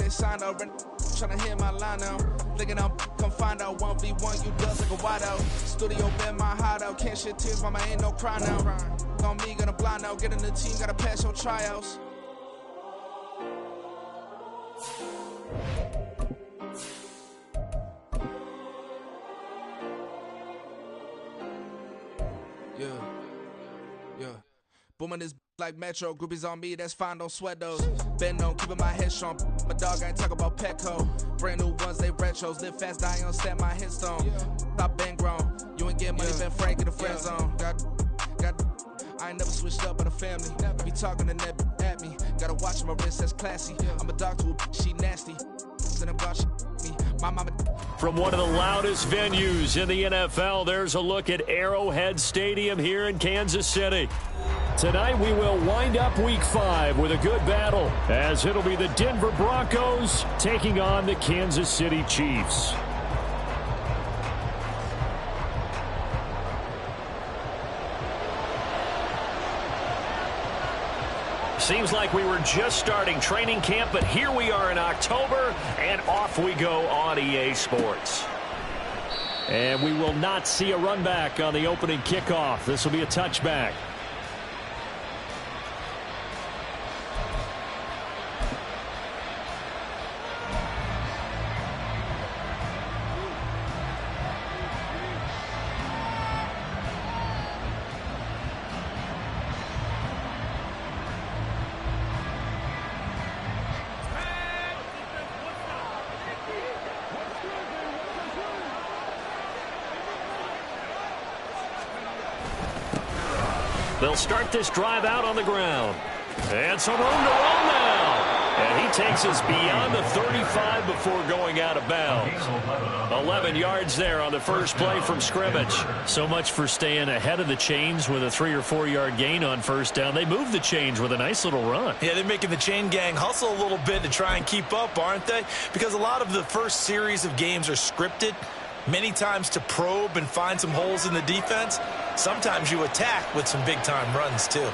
ain't signed up. Tryna hit my line now. Thinking I'm come find out 1v1, you does like a wide out. Studio been my hideout. Can't shed tears, mama, ain't no cry now. On me, gonna blind out. Get in the team, gotta pass your tryouts. Yeah. Booming this like Metro. Groupies on me, that's fine, don't sweat those. Been on, keeping my head strong. My dog, I ain't talking about Petco. Brand new ones, they retros. Live fast, die on, set my headstone. Stop been grown. You ain't get money, been frank in the friend zone. I ain't never switched up on the family. Be talking to that at me. Gotta watch my wrist, that's classy. I'm a dog to a she nasty. Then about me. My mama. From one of the loudest venues in the NFL, there's a look at Arrowhead Stadium here in Kansas City. Tonight we will wind up Week 5 with a good battle, as it'll be the Denver Broncos taking on the Kansas City Chiefs. Seems like we were just starting training camp, but here we are in October, and off we go on EA Sports. And we will not see a run back on the opening kickoff. This will be a touchback. They'll start this drive out on the ground. And some room to roll now. And he takes us beyond the 35 before going out of bounds. 11 yards there on the first play from scrimmage. So much for staying ahead of the chains with a 3 or 4 yard gain on first down. They move the chains with a nice little run. Yeah, they're making the chain gang hustle a little bit to try and keep up, aren't they? Because a lot of the first series of games are scripted. Many times to probe and find some holes in the defense. Sometimes you attack with some big-time runs, too.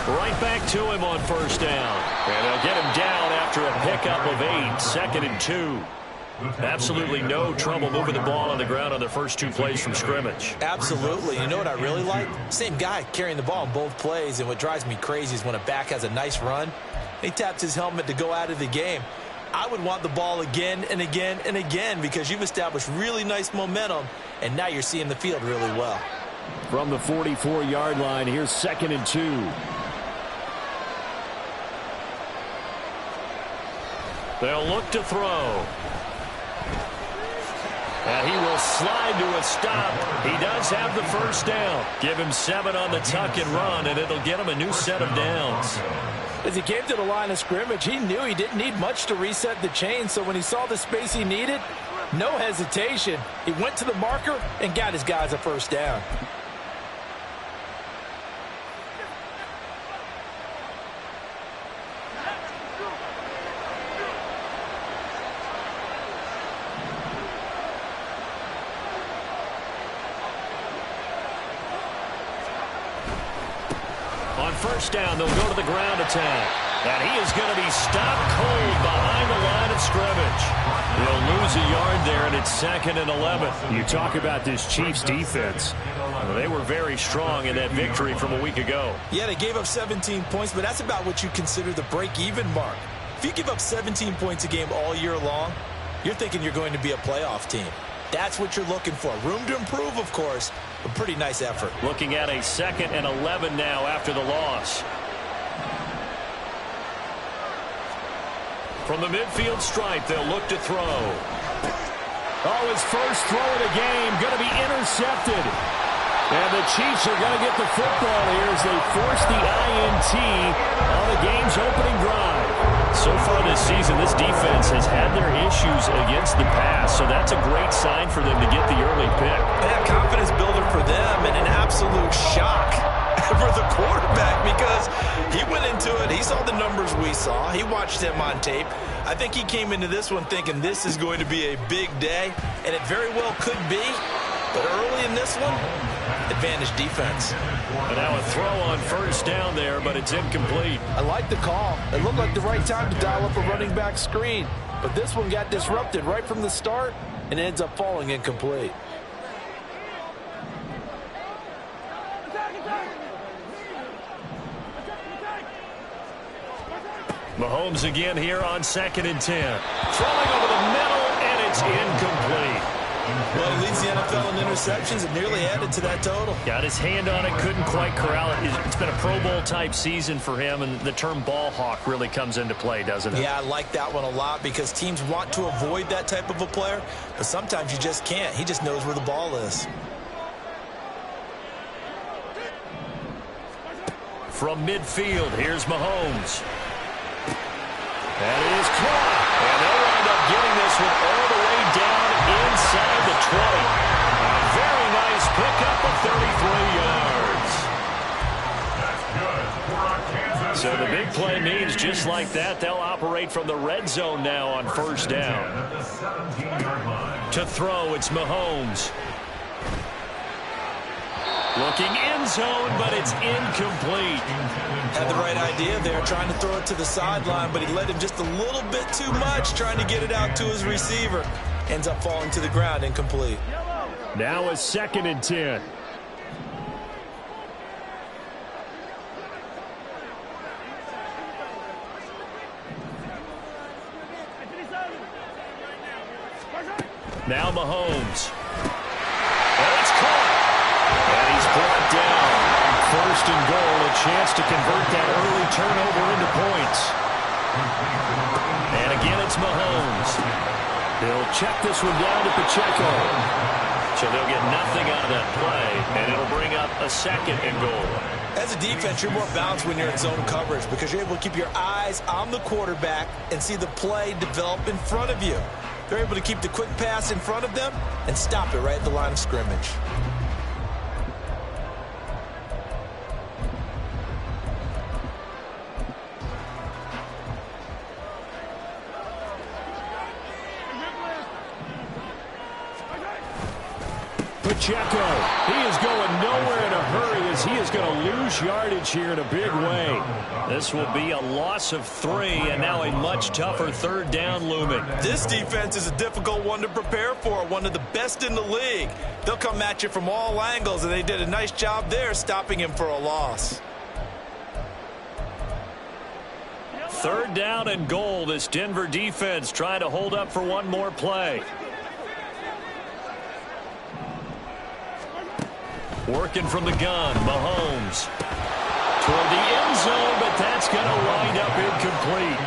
Right back to him on first down. And they'll get him down after a pickup of 8, 2nd and 2. Absolutely no trouble moving the ball on the ground on the first 2 plays from scrimmage. Absolutely. You know what I really like? Same guy carrying the ball in both plays, and what drives me crazy is when a back has a nice run, he taps his helmet to go out of the game. I would want the ball again and again and again because you've established really nice momentum, and now you're seeing the field really well. From the 44-yard line, here's 2nd and 2. They'll look to throw. And he will slide to a stop. He does have the first down. Give him 7 on the tuck and run, and it'll get him a new set of downs. As he came to the line of scrimmage, he knew he didn't need much to reset the chain, so when he saw the space he needed, no hesitation. He went to the marker and got his guys a first down. On first down, they'll go to the ground attack. And he is going to be stopped cold behind the line of scrimmage. They'll lose a yard there, and it's 2nd and 11. You talk about this Chiefs defense. They were very strong in that victory from a week ago. Yeah, they gave up 17 points, but that's about what you consider the break-even mark. If you give up 17 points a game all year long, you're thinking you're going to be a playoff team. That's what you're looking for. Room to improve, of course, but pretty nice effort. Looking at a 2nd and 11 now after the loss. From the midfield stripe, they'll look to throw. Oh, his first throw of the game going to be intercepted. And the Chiefs are going to get the football here as they force the INT on the game's opening drive. So far this season, this defense has had their issues against the pass, so that's a great sign for them to get the early pick. Yeah, confidence builder for them and an absolute shock for the quarterback because he went into it. He saw the numbers we saw. He watched him on tape. I think he came into this one thinking this is going to be a big day, and it very well could be. But early in this one, advantage defense. And now a throw on first down there, but it's incomplete. I like the call. It looked like the right time to dial up a running back screen. But this one got disrupted right from the start and ends up falling incomplete. Mahomes again here on 2nd and 10. Throwing over the middle, and it's incomplete. Well, he leads the NFL in interceptions and nearly added to that total. Got his hand on it, couldn't quite corral it. It's been a Pro Bowl-type season for him, and the term ball hawk really comes into play, doesn't it? Yeah, I like that one a lot because teams want to avoid that type of a player, but sometimes you just can't. He just knows where the ball is. From midfield, here's Mahomes. That is caught. And they'll wind up getting this one all the way down inside the 20. A very nice pickup of 33 yards. So the big play means just like that, they'll operate from the red zone now on first down. To throw, it's Mahomes. Looking end zone, but it's incomplete. Had the right idea there, trying to throw it to the sideline, but he led him just a little bit too much, trying to get it out to his receiver. Ends up falling to the ground, incomplete. Now a 2nd and 10. Now Mahomes. And it's caught. And he's brought down. 1st and goal, a chance to convert that early turnover into points. And again, it's Mahomes. He'll check this one down to Pacheco. So they'll get nothing out of that play, and it'll bring up a 2nd and goal. As a defense, you're more balanced when you're in zone coverage because you're able to keep your eyes on the quarterback and see the play develop in front of you. They're able to keep the quick pass in front of them and stop it right at the line of scrimmage. Pacheco, he is going nowhere in a hurry as he is going to lose yardage here in a big way. This will be a loss of 3 and now a much tougher 3rd down looming. This defense is a difficult one to prepare for, one of the best in the league. They'll come at you from all angles, and they did a nice job there stopping him for a loss. 3rd down and goal. This Denver defense trying to hold up for one more play. Working from the gun, Mahomes. Toward the end zone, but that's going to wind up incomplete.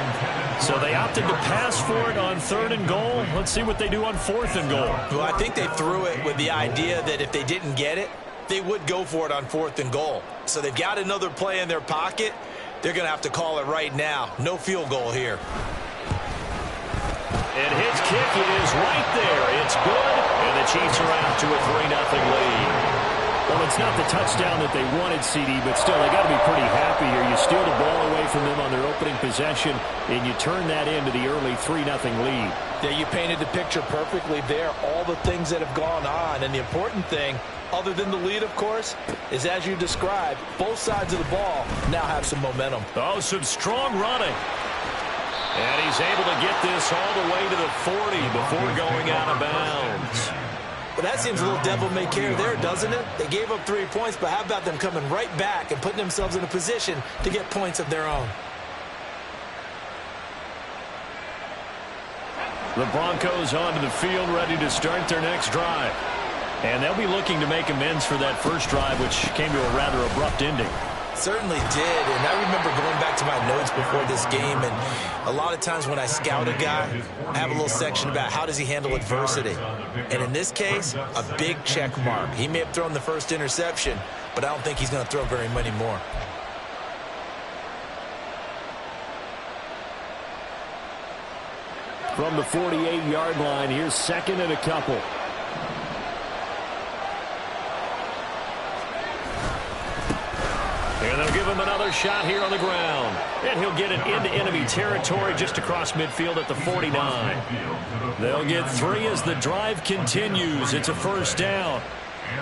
So they opted to pass for it on 3rd and goal. Let's see what they do on 4th and goal. Well, I think they threw it with the idea that if they didn't get it, they would go for it on 4th and goal. So they've got another play in their pocket. They're going to have to call it right now. No field goal here. And his kick is right there. It's good, and the Chiefs are out to a 3-0 lead. Well, it's not the touchdown that they wanted, CD, but still, they got to be pretty happy here. You steal the ball away from them on their opening possession, and you turn that into the early 3-0 lead. Yeah, you painted the picture perfectly there, all the things that have gone on. And the important thing, other than the lead, of course, is as you described, both sides of the ball now have some momentum. Oh, some strong running. And he's able to get this all the way to the 40 before going out of bounds. Well, that seems a little devil-may-care there, doesn't it? They gave up 3 points, but how about them coming right back and putting themselves in a position to get points of their own? The Broncos onto the field, ready to start their next drive. And they'll be looking to make amends for that first drive, which came to a rather abrupt ending. Certainly did, and I remember going back to my notes before this game, and a lot of times when I scout a guy, I have a little section about how does he handle adversity. And in this case, a big check mark. He may have thrown the first interception, but I don't think he's going to throw very many more. From the 48-yard line, here's 2nd and a couple. And they'll give him another shot here on the ground. And he'll get it into enemy territory just across midfield at the 49. They'll get 3 as the drive continues. It's a first down.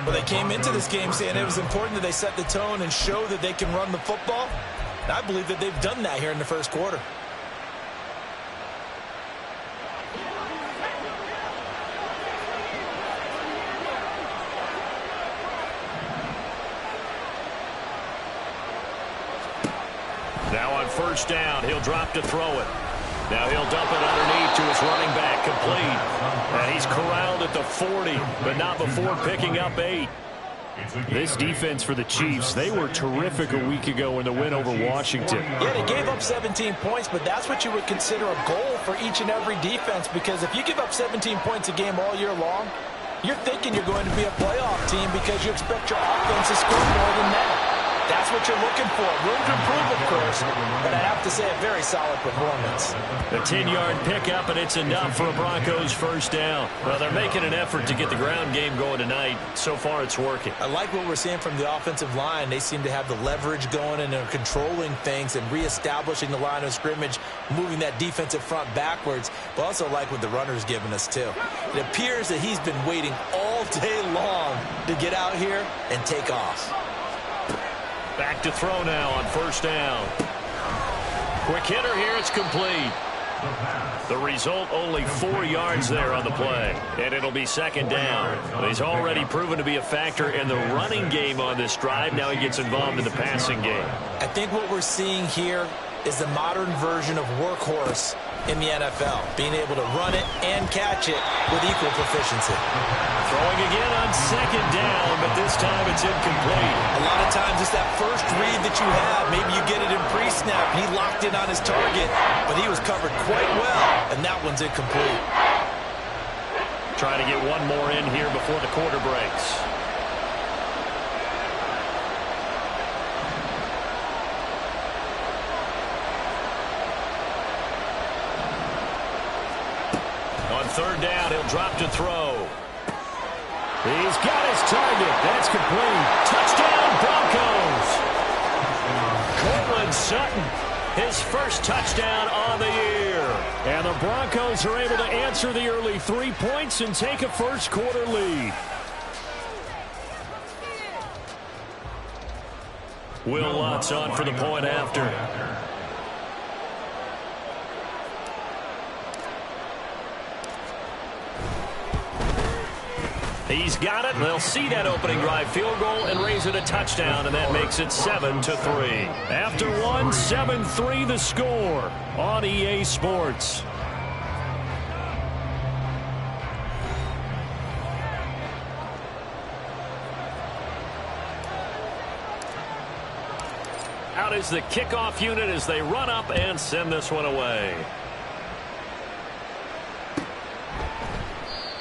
Well, they came into this game saying it was important that they set the tone and show that they can run the football. And I believe that they've done that here in the first quarter. Now on first down, he'll drop to throw it. Now he'll dump it underneath to his running back, complete. And he's corralled at the 40, but not before picking up 8. This defense for the Chiefs, they were terrific a week ago in the win over Washington. Yeah, they gave up 17 points, but that's what you would consider a goal for each and every defense, because if you give up 17 points a game all year long, you're thinking you're going to be a playoff team because you expect your offense to score more than that. That's what you're looking for. Room to improve, of course, but I have to say a very solid performance. A 10-yard pickup, and it's enough for a Broncos first down. Well, they're making an effort to get the ground game going tonight. So far, it's working. I like what we're seeing from the offensive line. They seem to have the leverage going, and they're controlling things and reestablishing the line of scrimmage, moving that defensive front backwards, but also like what the runner's giving us, too. It appears that he's been waiting all day long to get out here and take off. Back to throw now on first down. Quick hitter here, it's complete. The result, only 4 yards there on the play. And it'll be second down. He's already proven to be a factor in the running game on this drive. Now he gets involved in the passing game. I think what we're seeing here is the modern version of workhorse in the NFL, being able to run it and catch it with equal proficiency. Throwing again on second down, but this time it's incomplete. A lot of times it's that first read that you have. Maybe you get it in pre-snap. He locked in on his target, but he was covered quite well, and that one's incomplete. Trying to get one more in here before the quarter breaks. On third down, he'll drop to throw. He's got his target. That's complete. Touchdown, Broncos. Cortland Sutton, his first touchdown on the year. And the Broncos are able to answer the early 3 points and take a first quarter lead. Will Lutz on for the point after. He's got it. They'll see that opening drive field goal and raise it a touchdown, and that makes it 7-3. After one, 7-3 the score on EA Sports. Out is the kickoff unit as they run up and send this one away.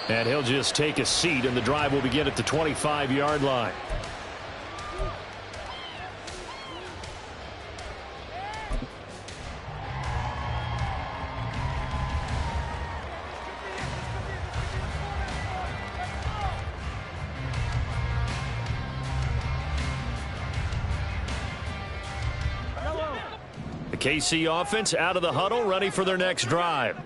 And he'll just take a seat, and the drive will begin at the 25-yard line. The KC offense out of the huddle, ready for their next drive.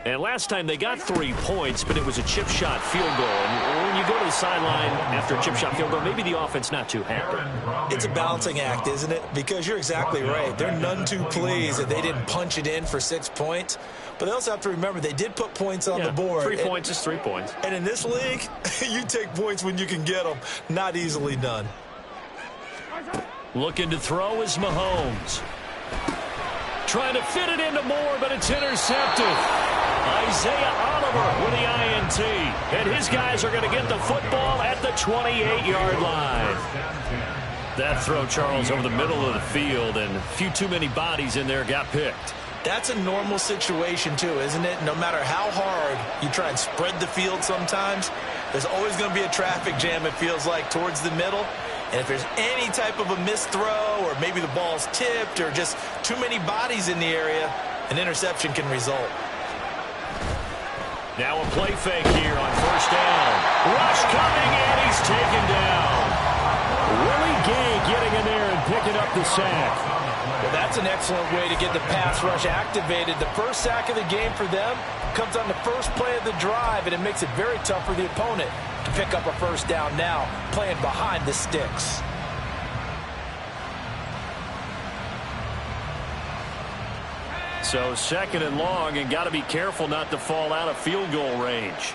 And last time they got 3 points, but it was a chip shot field goal. And when you go to the sideline after a chip shot field goal, maybe the offense not too happy. It's a balancing act, isn't it? Because you're exactly right. They're none too pleased that they didn't punch it in for 6 points. But they also have to remember they did put points on the board. 3 points is 3 points. And in this league, you take points when you can get them. Not easily done. Looking to throw is Mahomes. Trying to fit it into Moore, but it's intercepted. Isaiah Oliver with the INT. And his guys are going to get the football at the 28-yard line. That throw, Charles, over the middle of the field, and a few too many bodies in there got picked. That's a normal situation, too, isn't it? No matter how hard you try and spread the field sometimes, there's always going to be a traffic jam, it feels like, towards the middle. And if there's any type of a missed throw, or maybe the ball's tipped, or just too many bodies in the area, an interception can result. Now a play fake here on first down. Rush coming, and he's taken down. Willie Gay getting in there and picking up the sack. Well, that's an excellent way to get the pass rush activated. The first sack of the game for them comes on the first play of the drive, and it makes it very tough for the opponent to pick up a first down now, playing behind the sticks. So 2nd and long, and got to be careful not to fall out of field goal range.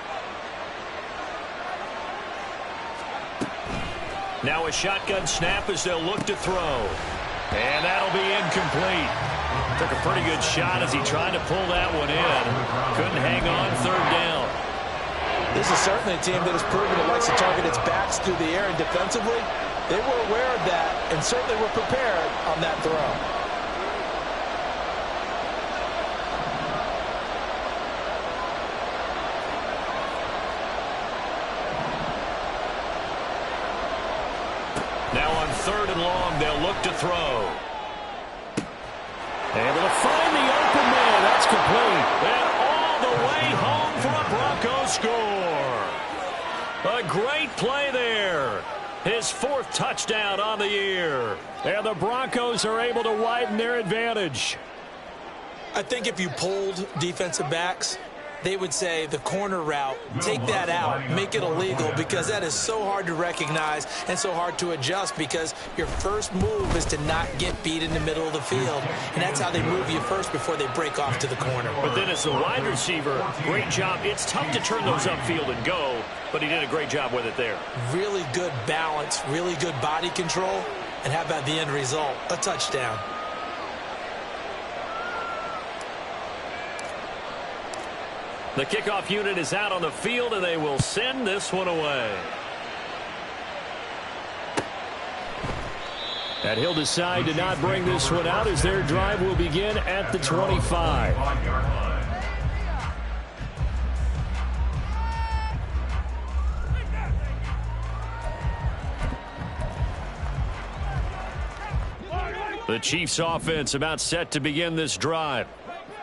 Now a shotgun snap as they'll look to throw. And that'll be incomplete. Took a pretty good shot as he tried to pull that one in. Couldn't hang on 3rd down. This is certainly a team that has proven it likes to target its backs through the air, and defensively, they were aware of that and certainly were prepared on that throw. Now on 3rd and long, they'll look to throw. Able to find the open man. That's complete. And all the way home for a Broncos score. A great play there. His 4th touchdown on the year. And the Broncos are able to widen their advantage. I think if you polled defensive backs, they would say the corner route, take that out, make it illegal, because that is so hard to recognize and so hard to adjust, because your first move is to not get beat in the middle of the field, and that's how they move you first before they break off to the corner. But then as the wide receiver, great job. It's tough to turn those upfield and go, but he did a great job with it there. Really good balance, really good body control, and how about the end result? A touchdown. The kickoff unit is out on the field, and they will send this one away. And he'll decide to not bring this one out as their drive will begin at the 25. The Chiefs offense about set to begin this drive.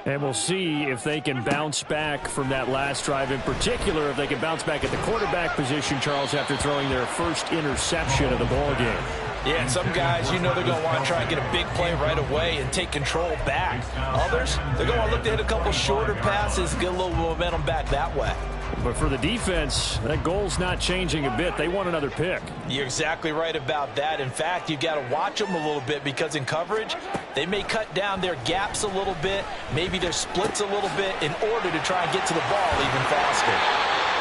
And we'll see if they can bounce back from that last drive, in particular if they can bounce back at the quarterback position, Charles, after throwing their first interception of the ball game. Yeah, and some guys, you know, they're going to want to try and get a big play right away and take control back. Others, they're going to want to look to hit a couple shorter passes, get a little momentum back that way. But for the defense, that goal's not changing a bit. They want another pick. You're exactly right about that. In fact, you've got to watch them a little bit, because in coverage, they may cut down their gaps a little bit, maybe their splits a little bit, in order to try and get to the ball even faster.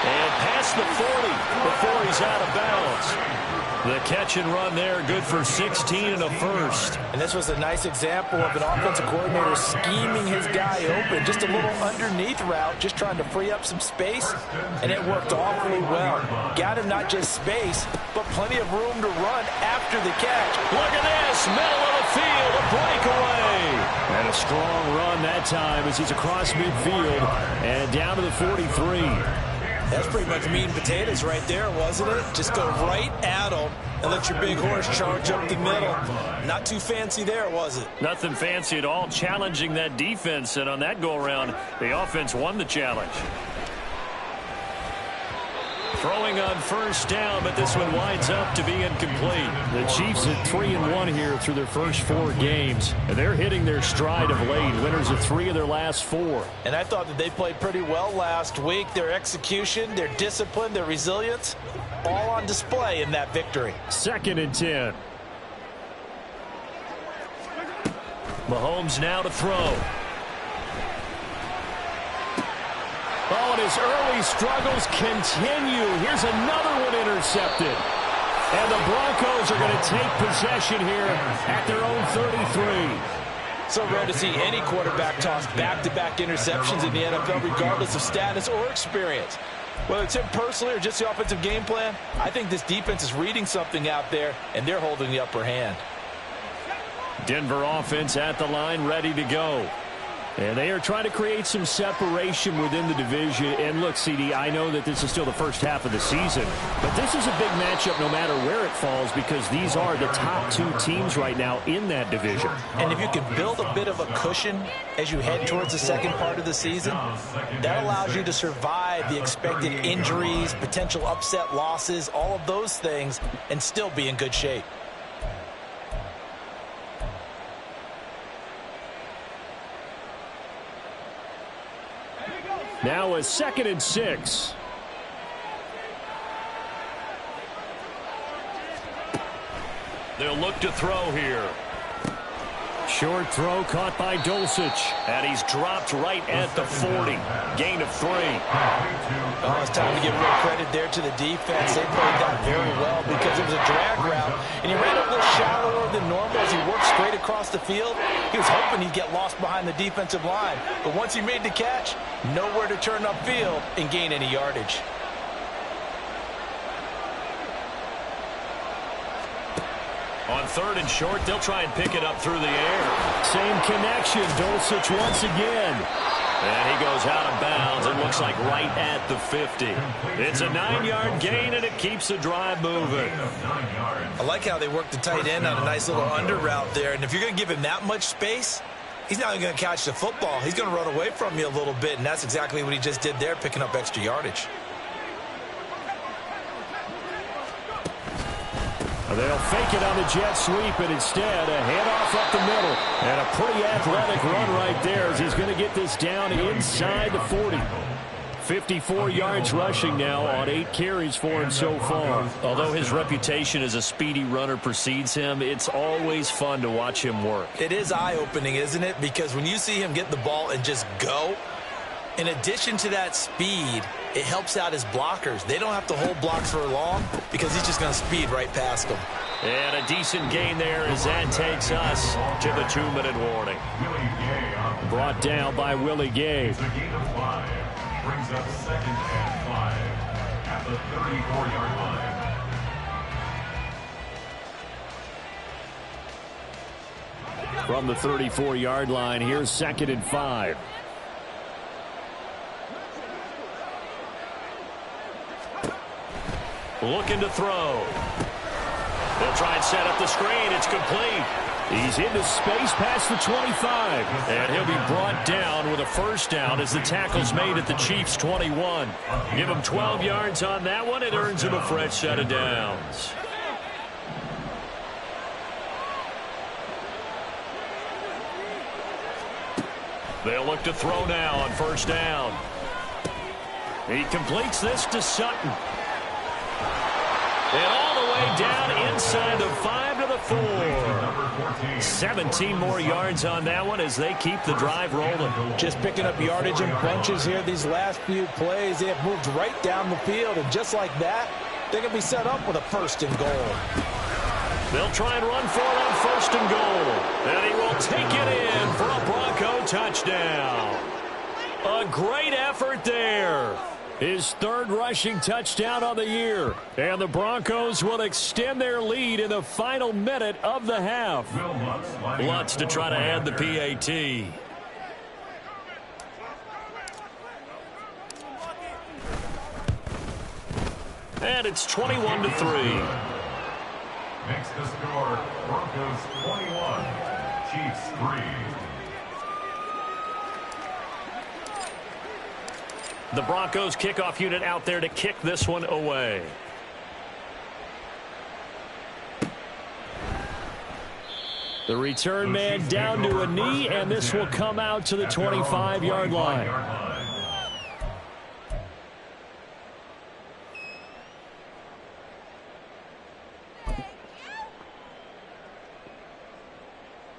And past the 40 before he's out of bounds. The catch and run there, good for 16 and a first. And this was a nice example of an offensive coordinator scheming his guy open. Just a little underneath route, just trying to free up some space, and it worked awfully well. Got him not just space, but plenty of room to run after the catch. Look at this, middle of the field, a breakaway. And a strong run that time as he's across midfield and down to the 43. That's pretty much meat and potatoes right there, wasn't it? Just go right at them and let your big horse charge up the middle. Not too fancy there, was it? Nothing fancy at all, challenging that defense, and on that go-around, the offense won the challenge. Throwing on first down, but this one winds up to be incomplete. The Chiefs at 3-1 here through their first 4 games. And they're hitting their stride of late, winners of 3 of their last 4. And I thought that they played pretty well last week. Their execution, their discipline, their resilience, all on display in that victory. 2nd and 10. Mahomes now to throw. Oh, and his early struggles continue. Here's another one intercepted. And the Broncos are going to take possession here at their own 33. So rare to see any quarterback toss back-to-back interceptions in the NFL, regardless of status or experience. Whether it's him personally or just the offensive game plan, I think this defense is reading something out there, and they're holding the upper hand. Denver offense at the line, ready to go. And they are trying to create some separation within the division. And look, CD, I know that this is still the first half of the season, but this is a big matchup no matter where it falls, because these are the top 2 teams right now in that division. And if you can build a bit of a cushion as you head towards the second part of the season, that allows you to survive the expected injuries, potential upset losses, all of those things, and still be in good shape. Now a 2nd and 6. They'll look to throw here. Short throw caught by Dulcich. And he's dropped right at the 40. Gain of 3. Oh, it's time to give real credit there to the defense. They played that very well because it was a drag route. And he ran a little shallower than normal as he worked straight across the field. He was hoping he'd get lost behind the defensive line. But once he made the catch, nowhere to turn upfield and gain any yardage. On 3rd and short, they'll try and pick it up through the air. Same connection. Dulcich once again. And he goes out of bounds. It looks like right at the 50. It's a 9-yard gain, and it keeps the drive moving. I like how they work the tight end on a nice little under route there. And if you're going to give him that much space, he's not going to catch the football. He's going to run away from you a little bit, and that's exactly what he just did there, picking up extra yardage. They'll fake it on the jet sweep, and instead a handoff up the middle. And a pretty athletic run right there as he's going to get this down inside the 40. 54 yards rushing now on 8 carries for him so far. Although his reputation as a speedy runner precedes him, it's always fun to watch him work. It is eye-opening, isn't it? Because when you see him get the ball and just go, in addition to that speed, it helps out his blockers. They don't have to hold blocks for long because he's just going to speed right past them. And a decent gain there as that takes us to the 2-minute warning. Brought down by Willie Gay. It's a gain of 5. Brings up 2nd and 5 at the 34-yard line. From the 34-yard line, here's 2nd and 5. Looking to throw. They'll try and set up the screen. It's complete. He's into space past the 25. And he'll be brought down with a first down as the tackle's made at the Chiefs' 21. Give him 12 yards on that one. It earns him a fresh set of downs. They'll look to throw now on first down. He completes this to Sutton. And all the way down inside the 5 to the 4. 17 more yards on that one as they keep the drive rolling. Just picking up yardage in bunches here these last few plays. They have moved right down the field, and just like that, they can be set up with a 1st and goal. They'll try and run for it on 1st and goal. And he will take it in for a Bronco touchdown. A great effort there. His 3rd rushing touchdown on the year. And the Broncos will extend their lead in the final minute of the half. Lutz to try to add the PAT. And it's 21-3. Makes the score Broncos 21, Chiefs 3. The Broncos kickoff unit out there to kick this one away. The return man down to a knee, and this will come out to the 25-yard line.